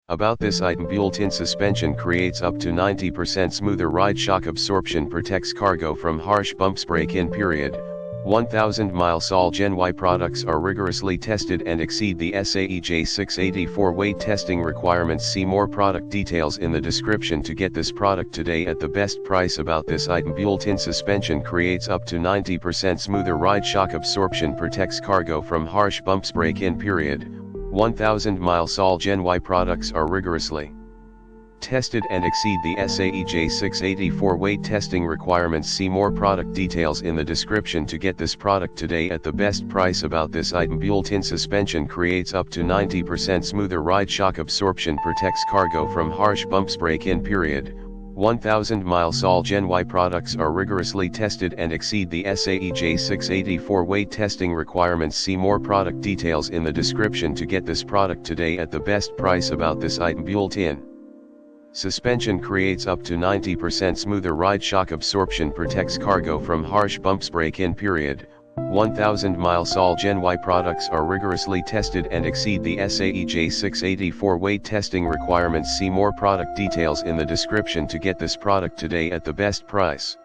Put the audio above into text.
About this item: built-in suspension creates up to 90% smoother ride, shock absorption protects cargo from harsh bumps, break-in period. 1000 miles. All Gen Y products are rigorously tested and exceed the SAE J684 weight testing requirements. See more product details in the description to get this product today at the best price. About this item: built-in suspension creates up to 90% smoother ride, shock absorption protects cargo from harsh bumps, break-in period. 1000 miles. All Gen Y products are rigorously tested and exceed the SAE J684 weight testing requirements. See more product details in the description to get this product today at the best price. About this item: built-in suspension creates up to 90% smoother ride, shock absorption protects cargo from harsh bumps, break-in period. 1000 miles. All Gen Y products are rigorously tested and exceed the SAE J684 weight testing requirements. See more product details in the description to get this product today at the best price. About this item: built-in suspension creates up to 90% smoother ride, shock absorption protects cargo from harsh bumps, break-in period. 1000 miles. All Gen Y products are rigorously tested and exceed the SAE J684 weight testing requirements. See more product details in the description to get this product today at the best price.